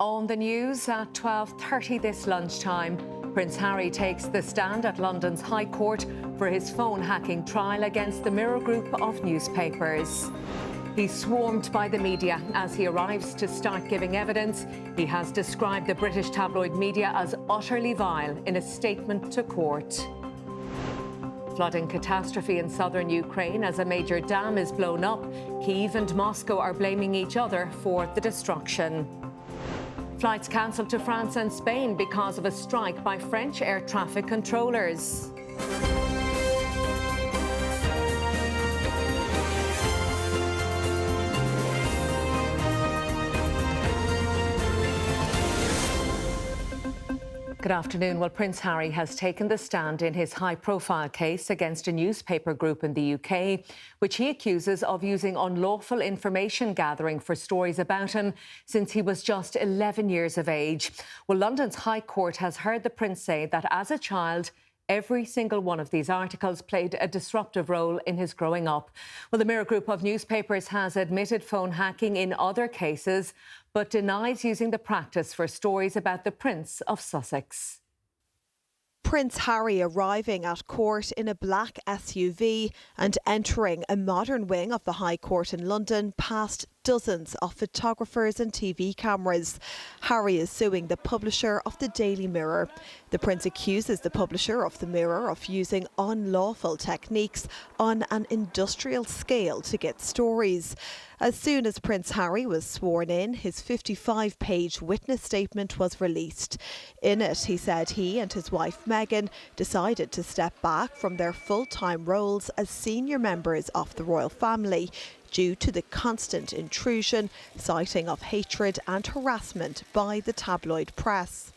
On the news at 12:30 this lunchtime, Prince Harry takes the stand at London's High Court for his phone hacking trial against the Mirror Group of newspapers. He's swarmed by the media as he arrives to start giving evidence. He has described the British tabloid media as utterly vile in a statement to court. Flooding catastrophe in southern Ukraine as a major dam is blown up. Kyiv and Moscow are blaming each other for the destruction. Flights cancelled to France and Spain because of a strike by French air traffic controllers. Good afternoon. Well, Prince Harry has taken the stand in his high-profile case against a newspaper group in the UK, which he accuses of using unlawful information gathering for stories about him since he was just 11 years of age. Well, London's High Court has heard the Prince say that as a child, every single one of these articles played a disruptive role in his growing up. Well, the Mirror Group of newspapers has admitted phone hacking in other cases, but denies using the practice for stories about the Prince of Sussex. Prince Harry arriving at court in a black SUV and entering a modern wing of the High Court in London past dozens of photographers and TV cameras. Harry is suing the publisher of the Daily Mirror. The Prince accuses the publisher of the Mirror of using unlawful techniques on an industrial scale to get stories. As soon as Prince Harry was sworn in, his 55-page witness statement was released. In it, he said he and his wife Meghan decided to step back from their full-time roles as senior members of the royal family due to the constant intrusion, citing of hatred and harassment by the tabloid press.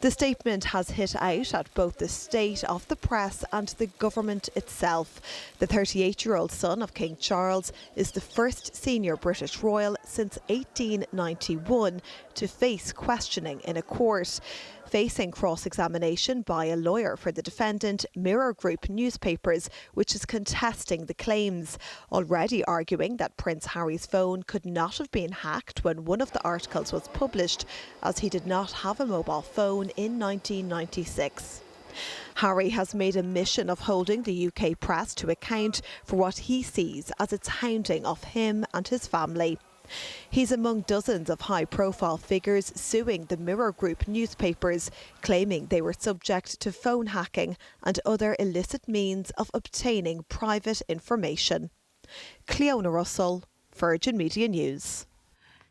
The statement has hit out at both the state of the press and the government itself. The 38-year-old son of King Charles is the first senior British royal since 1891 to face questioning in a court. Facing cross-examination by a lawyer for the defendant, Mirror Group newspapers, which is contesting the claims, already arguing that Prince Harry's phone could not have been hacked when one of the articles was published, as he did not have a mobile phone in 1996. Harry has made a mission of holding the UK press to account for what he sees as its hounding of him and his family. He's among dozens of high-profile figures suing the Mirror Group newspapers, claiming they were subject to phone hacking and other illicit means of obtaining private information. Cleona Russell, Virgin Media News.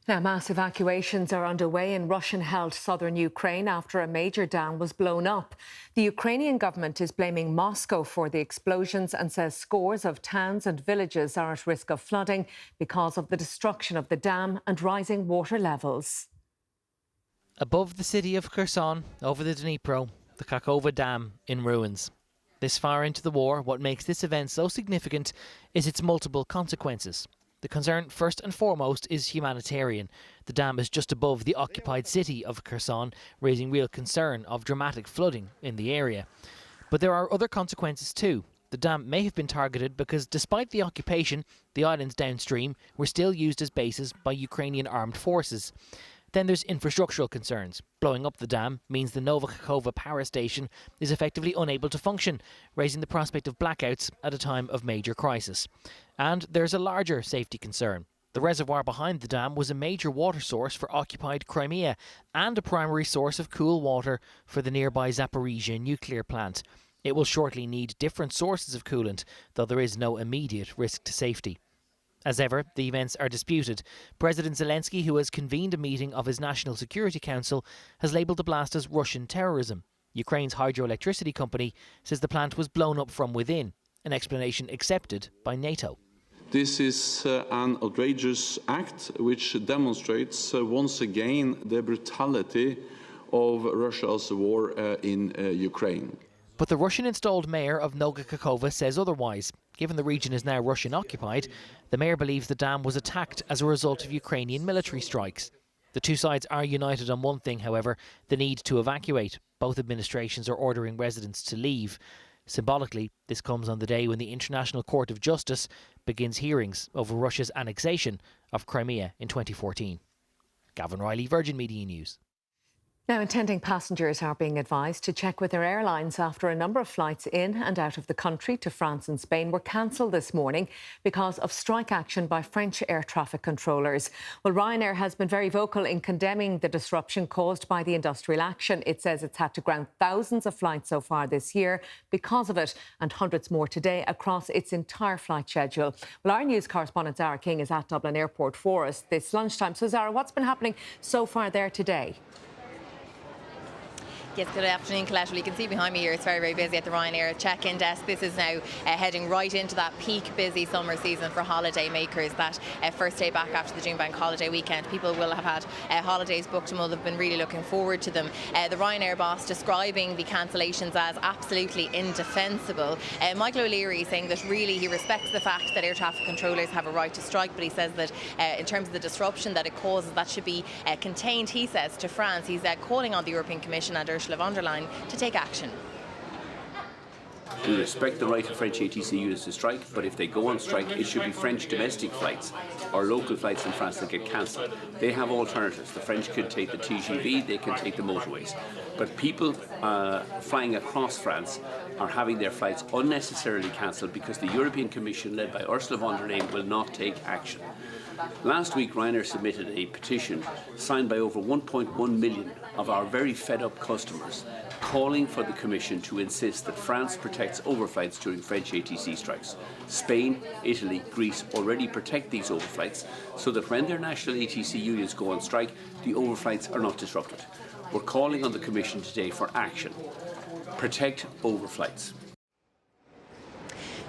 Now, mass evacuations are underway in Russian-held southern Ukraine after a major dam was blown up. The Ukrainian government is blaming Moscow for the explosions and says scores of towns and villages are at risk of flooding because of the destruction of the dam and rising water levels. Above the city of Kherson, over the Dnipro, the Kakova Dam in ruins. This far into the war, what makes this event so significant is its multiple consequences. The concern, first and foremost, is humanitarian. The dam is just above the occupied city of Kherson, raising real concern of dramatic flooding in the area. But there are other consequences too. The dam may have been targeted because, despite the occupation, the islands downstream were still used as bases by Ukrainian armed forces. Then there's infrastructural concerns. Blowing up the dam means the Novakakova power station is effectively unable to function, raising the prospect of blackouts at a time of major crisis. And there's a larger safety concern. The reservoir behind the dam was a major water source for occupied Crimea and a primary source of cool water for the nearby Zaporizhia nuclear plant. It will shortly need different sources of coolant, though there is no immediate risk to safety. As ever, the events are disputed. President Zelensky, who has convened a meeting of his National Security Council, has labelled the blast as Russian terrorism. Ukraine's hydroelectricity company says the plant was blown up from within, an explanation accepted by NATO. This is an outrageous act which demonstrates once again the brutality of Russia's war in Ukraine. But the Russian-installed mayor of Novakakova says otherwise. Given the region is now Russian-occupied, the mayor believes the dam was attacked as a result of Ukrainian military strikes. The two sides are united on one thing, however, the need to evacuate. Both administrations are ordering residents to leave. Symbolically, this comes on the day when the International Court of Justice begins hearings over Russia's annexation of Crimea in 2014. Gavin Riley, Virgin Media News. Now, intending passengers are being advised to check with their airlines after a number of flights in and out of the country to France and Spain were cancelled this morning because of strike action by French air traffic controllers. Well, Ryanair has been very vocal in condemning the disruption caused by the industrial action. It says it's had to ground thousands of flights so far this year because of it, and hundreds more today across its entire flight schedule. Well, our news correspondent Zara King is at Dublin Airport for us this lunchtime. So, Zara, what's been happening so far there today? Yes, good afternoon, Colette. Well, you can see behind me here, it's very, very busy at the Ryanair check-in desk. This is now heading right into that peak busy summer season for holiday makers. That first day back after the June Bank holiday weekend, people will have had holidays booked and will have been really looking forward to them. The Ryanair boss describing the cancellations as absolutely indefensible. Michael O'Leary saying that really he respects the fact that air traffic controllers have a right to strike, but he says that in terms of the disruption that it causes, that should be contained, he says, to France. He's calling on the European Commission and Ursula von der Leyen to take action. We respect the right of French ATC units to strike, but if they go on strike, it should be French domestic flights or local flights in France that get cancelled. They have alternatives. The French could take the TGV, they can take the motorways. But people flying across France are having their flights unnecessarily cancelled because the European Commission, led by Ursula von der Leyen, will not take action. Last week, Ryanair submitted a petition signed by over 1.1 million of our very fed-up customers, calling for the Commission to insist that France protects overflights during French ATC strikes. Spain, Italy, Greece already protect these overflights so that when their national ATC unions go on strike, the overflights are not disrupted. We're calling on the Commission today for action. Protect overflights.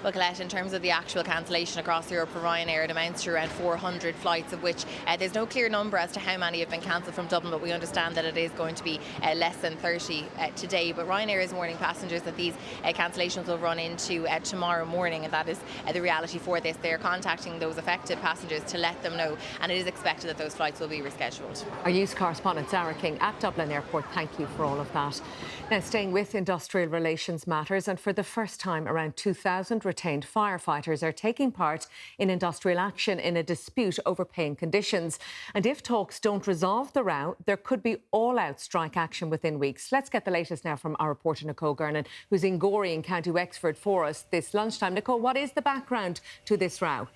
Well, Colette, in terms of the actual cancellation across Europe for Ryanair, it amounts to around 400 flights, of which there's no clear number as to how many have been cancelled from Dublin, but we understand that it is going to be less than 30 today. But Ryanair is warning passengers that these cancellations will run into tomorrow morning, and that is the reality for this. They're contacting those affected passengers to let them know, and it is expected that those flights will be rescheduled. Our news correspondent Zara King at Dublin Airport, thank you for all of that. Now, staying with industrial relations matters, and for the first time, around 2,000 retained firefighters are taking part in industrial action in a dispute over paying conditions. And if talks don't resolve the row, there could be all-out strike action within weeks. Let's get the latest now from our reporter Nicole Gernan, who's in Gorey in County Wexford for us this lunchtime. Nicole, what is the background to this row?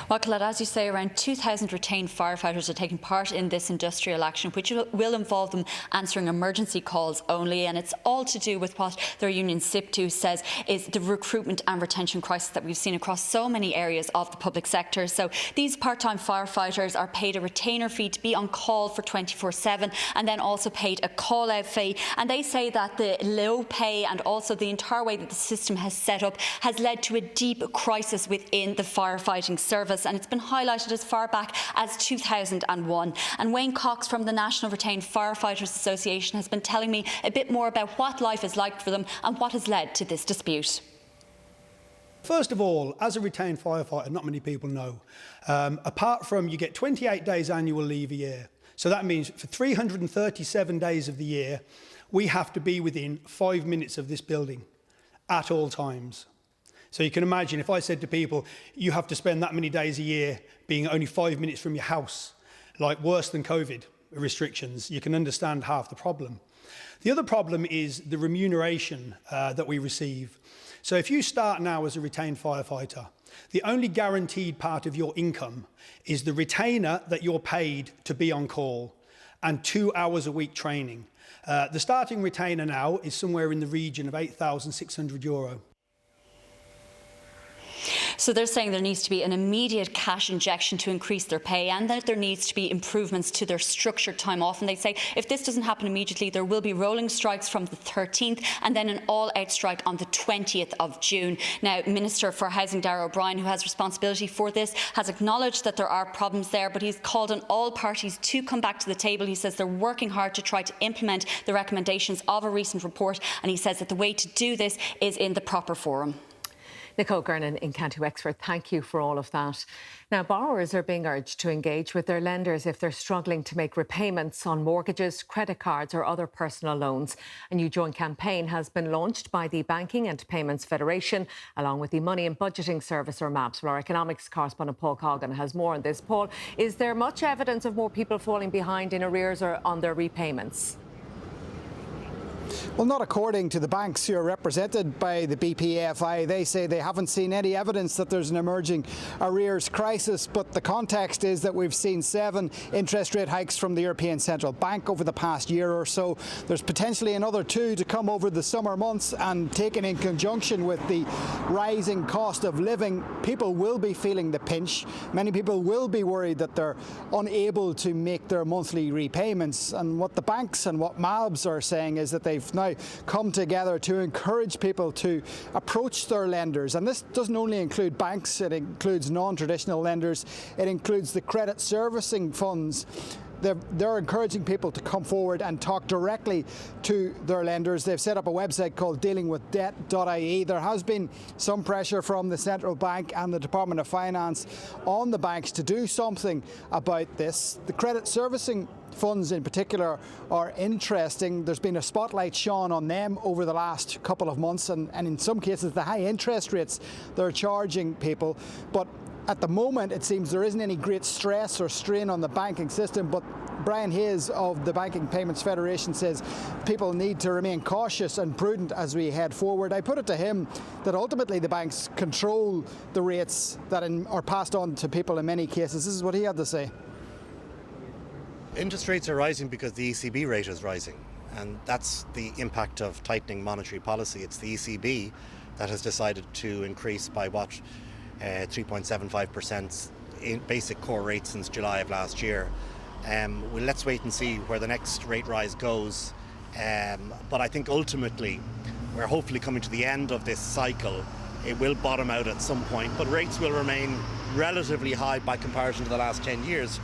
Well, Colette, as you say, around 2,000 retained firefighters are taking part in this industrial action, which will involve them answering emergency calls only. And it's all to do with what their union SIPTU says is the recruitment and retention crisis that we've seen across so many areas of the public sector. So these part-time firefighters are paid a retainer fee to be on call for 24/7 and then also paid a call-out fee. And they say that the low pay and also the entire way that the system has set up has led to a deep crisis within the firefighting service, and it's been highlighted as far back as 2001. And Wayne Cox from the National Retained Firefighters Association has been telling me a bit more about what life is like for them and what has led to this dispute. First of all, as a retained firefighter, not many people know, apart from you get 28 days annual leave a year. So that means for 337 days of the year, we have to be within 5 minutes of this building at all times. So you can imagine if I said to people, you have to spend that many days a year being only 5 minutes from your house, like worse than COVID restrictions, you can understand half the problem. The other problem is the remuneration that we receive. So if you start now as a retained firefighter, the only guaranteed part of your income is the retainer that you're paid to be on call and 2 hours a week training. The starting retainer now is somewhere in the region of €8,600. So they're saying there needs to be an immediate cash injection to increase their pay, and that there needs to be improvements to their structured time off. And they say if this doesn't happen immediately, there will be rolling strikes from the 13th and then an all-out strike on the 20th of June. Now, Minister for Housing Darragh O'Brien, who has responsibility for this, has acknowledged that there are problems there, but he's called on all parties to come back to the table. He says they're working hard to try to implement the recommendations of a recent report, and he says that the way to do this is in the proper forum. Nicole Gernan in County Wexford, thank you for all of that. Now, borrowers are being urged to engage with their lenders if they're struggling to make repayments on mortgages, credit cards or other personal loans. A new joint campaign has been launched by the Banking and Payments Federation, along with the Money and Budgeting Service, or MAPS. Well, our economics correspondent Paul Coggan has more on this. Paul, is there much evidence of more people falling behind in arrears or on their repayments? Well, not according to the banks who are represented by the BPFI. They say they haven't seen any evidence that there's an emerging arrears crisis, but the context is that we've seen 7 interest rate hikes from the European Central Bank over the past year or so. There's potentially another 2 to come over the summer months, and taken in conjunction with the rising cost of living, people will be feeling the pinch. Many people will be worried that they're unable to make their monthly repayments, and what the banks and what MABs are saying is that they've now come together to encourage people to approach their lenders. And this doesn't only include banks, it includes non-traditional lenders, it includes the credit servicing funds. They're encouraging people to come forward and talk directly to their lenders. They've set up a website called dealingwithdebt.ie. There has been some pressure from the Central Bank and the Department of Finance on the banks to do something about this. The credit servicing funds in particular are interesting. There's been a spotlight shone on them over the last couple of months, and in some cases the high interest rates they're charging people. But at the moment, it seems there isn't any great stress or strain on the banking system, but Brian Hayes of the Banking Payments Federation says people need to remain cautious and prudent as we head forward. I put it to him that ultimately the banks control the rates that are passed on to people in many cases. This is what he had to say. Interest rates are rising because the ECB rate is rising, and that's the impact of tightening monetary policy. It's the ECB that has decided to increase by 3.75% in basic core rate since July of last year. Well, let's wait and see where the next rate rise goes. But I think ultimately we're hopefully coming to the end of this cycle. It will bottom out at some point, but rates will remain relatively high by comparison to the last 10 years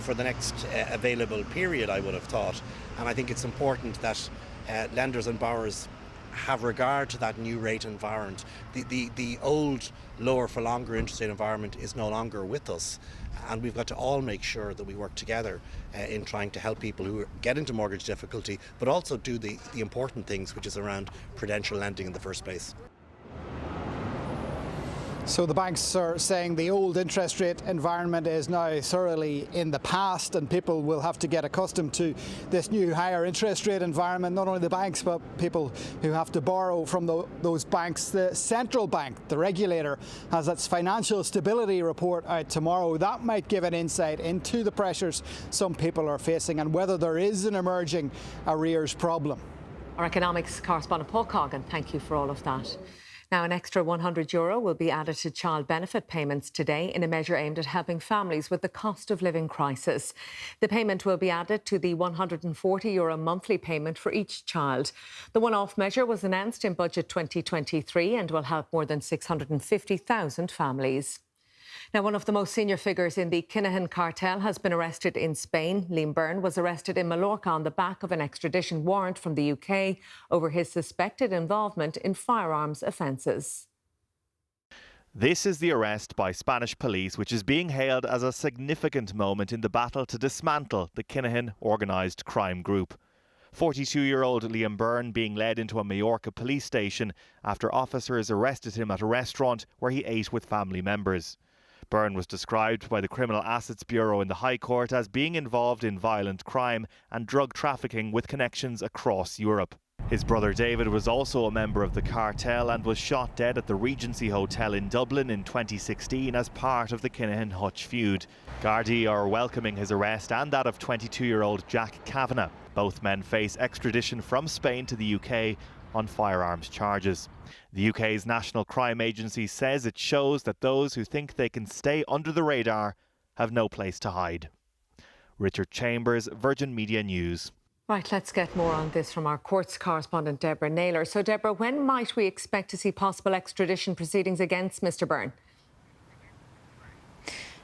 for the next available period, I would have thought. And I think it's important that lenders and borrowers have regard to that new rate environment. The old lower for longer interest rate environment is no longer with us, and we've got to all make sure that we work together in trying to help people who get into mortgage difficulty, but also do the important things, which is around prudential lending in the first place. So the banks are saying the old interest rate environment is now thoroughly in the past, and people will have to get accustomed to this new higher interest rate environment. Not only the banks, but people who have to borrow from those banks. The Central Bank, the regulator, has its financial stability report out tomorrow. That might give an insight into the pressures some people are facing and whether there is an emerging arrears problem. Our economics correspondent Paul Coggan, thank you for all of that. Now, an extra €100 will be added to child benefit payments today in a measure aimed at helping families with the cost of living crisis. The payment will be added to the €140 monthly payment for each child. The one-off measure was announced in Budget 2023 and will help more than 650,000 families. Now, one of the most senior figures in the Kinahan cartel has been arrested in Spain. Liam Byrne was arrested in Mallorca on the back of an extradition warrant from the UK over his suspected involvement in firearms offences. This is the arrest by Spanish police, which is being hailed as a significant moment in the battle to dismantle the Kinahan organised crime group. 42-year-old Liam Byrne being led into a Mallorca police station after officers arrested him at a restaurant where he ate with family members. Byrne was described by the Criminal Assets Bureau in the High Court as being involved in violent crime and drug trafficking with connections across Europe. His brother David was also a member of the cartel and was shot dead at the Regency Hotel in Dublin in 2016 as part of the Kinahan-Hutch feud. Gardaí are welcoming his arrest and that of 22-year-old Jack Kavanagh. Both men face extradition from Spain to the UK on firearms charges. The UK's National Crime Agency says it shows that those who think they can stay under the radar have no place to hide. Richard Chambers, Virgin Media News. Right, let's get more on this from our courts correspondent Deborah Naylor. So Deborah, when might we expect to see possible extradition proceedings against Mr Byrne?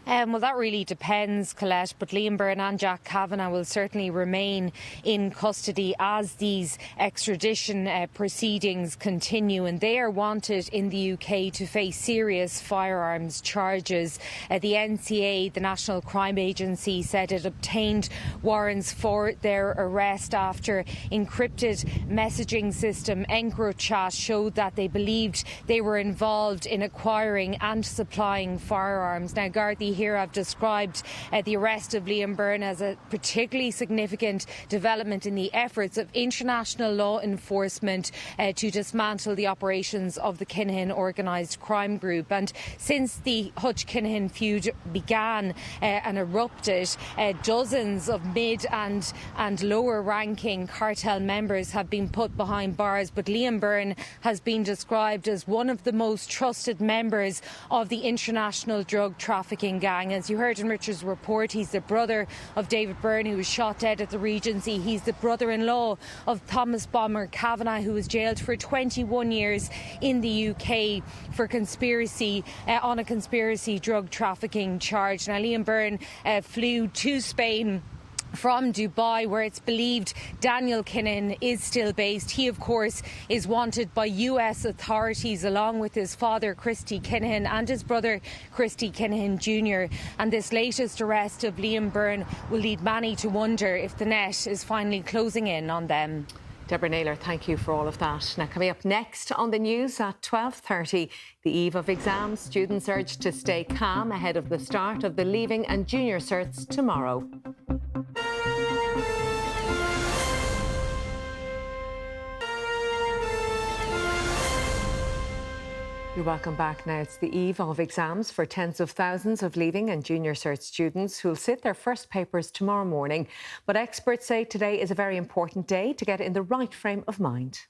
Well, that really depends, Colette, but Liam Byrne and Jack Kavanagh will certainly remain in custody as these extradition proceedings continue, and they are wanted in the UK to face serious firearms charges. The NCA, the National Crime Agency, said it obtained warrants for their arrest after encrypted messaging system EncroChat showed that they believed they were involved in acquiring and supplying firearms. Now, Gardaí here have described the arrest of Liam Byrne as a particularly significant development in the efforts of international law enforcement to dismantle the operations of the Kinahan organised crime group. And since the Hutch-Kinahan feud began and erupted, dozens of mid and lower ranking cartel members have been put behind bars, but Liam Byrne has been described as one of the most trusted members of the international drug trafficking gang. As you heard in Richard's report, he's the brother of David Byrne, who was shot dead at the Regency. He's the brother-in-law of Thomas Bomber Kavanagh, who was jailed for 21 years in the UK for conspiracy on a conspiracy drug trafficking charge. Now, Liam Byrne flew to Spain from Dubai, where it's believed Daniel Kinahan is still based. He, of course, is wanted by US authorities along with his father, Christy Kinahan, and his brother, Christy Kinahan Jr. And this latest arrest of Liam Byrne will lead many to wonder if the net is finally closing in on them. Deborah Naylor, thank you for all of that. Now, coming up next on the news at 12:30, the eve of exams, students urged to stay calm ahead of the start of the Leaving and Junior Certs tomorrow. You're welcome back now. It's the eve of exams for tens of thousands of Leaving and Junior Cert students who'll sit their first papers tomorrow morning. But experts say today is a very important day to get in the right frame of mind.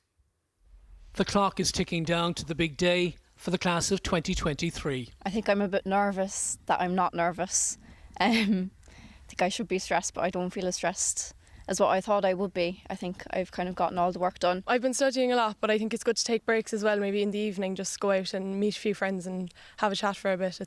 The clock is ticking down to the big day for the class of 2023. I think I'm a bit nervous that I'm not nervous. I think I should be stressed, but I don't feel as stressed as what I thought I would be. I think I've kind of gotten all the work done. I've been studying a lot, but I think it's good to take breaks as well, maybe in the evening, just go out and meet a few friends and have a chat for a bit.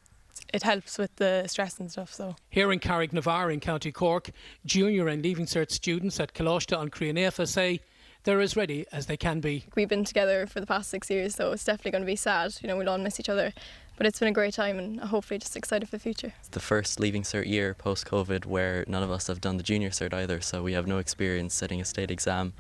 It helps with the stress and stuff. So here in Carricknavar in County Cork, junior and Leaving Cert students at Colette on Crianefa say they're as ready as they can be. We've been together for the past 6 years, so it's definitely going to be sad. You know, we'll all miss each other. But it's been a great time and hopefully just excited for the future. It's the first Leaving Cert year post-COVID where none of us have done the Junior Cert either, so we have no experience sitting a state exam.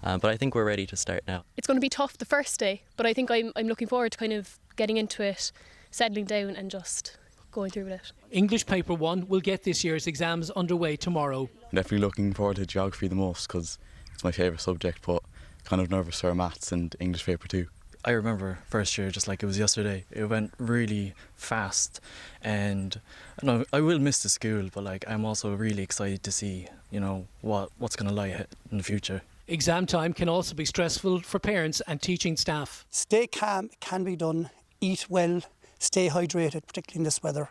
But I think we're ready to start now. It's going to be tough the first day, but I think I'm looking forward to kind of getting into it, settling down and just going through with it. English Paper 1 will get this year's exams underway tomorrow. I'm definitely looking forward to geography the most because it's my favourite subject, but kind of nervous for maths and English Paper 2. I remember first year just like it was yesterday. It went really fast, and I will miss the school, but like I'm also really excited to see, you know, what's going to lie ahead in the future. Exam time can also be stressful for parents and teaching staff. Stay calm, it can be done. Eat well, stay hydrated, particularly in this weather.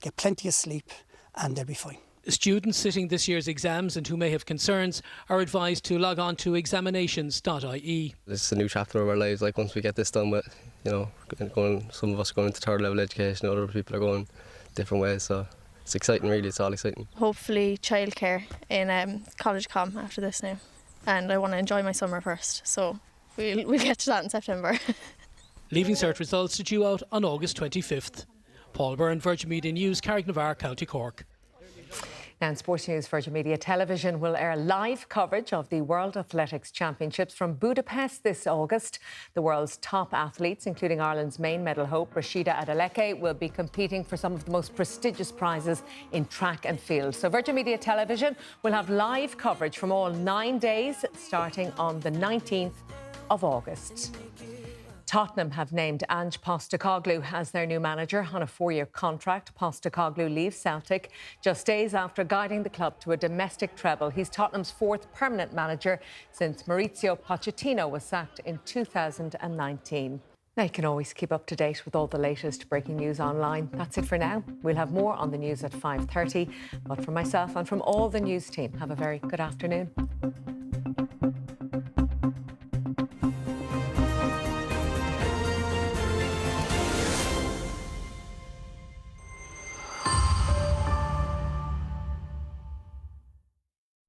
Get plenty of sleep and they'll be fine. Students sitting this year's exams and who may have concerns are advised to log on to examinations.ie. This is a new chapter of our lives, like once we get this done with, you know, some of us are going into third level education, other people are going different ways, so it's exciting really, it's all exciting. Hopefully childcare in college com after this now, and I want to enjoy my summer first, so we'll get to that in September. Leaving Cert results are due out on August 25th. Paul Byrne, Virgin Media News, Carricknavar, County Cork. Now in sports news, Virgin Media Television will air live coverage of the World Athletics Championships from Budapest this August. The world's top athletes, including Ireland's main medal hope, Rashida Adeleke, will be competing for some of the most prestigious prizes in track and field. So Virgin Media Television will have live coverage from all 9 days, starting on the 19th of August. Tottenham have named Ange Postecoglou as their new manager on a 4-year contract. Postecoglou leaves Celtic just days after guiding the club to a domestic treble. He's Tottenham's 4th permanent manager since Maurizio Pochettino was sacked in 2019. Now you can always keep up to date with all the latest breaking news online. That's it for now. We'll have more on the news at 5:30. But from myself and from all the news team, have a very good afternoon.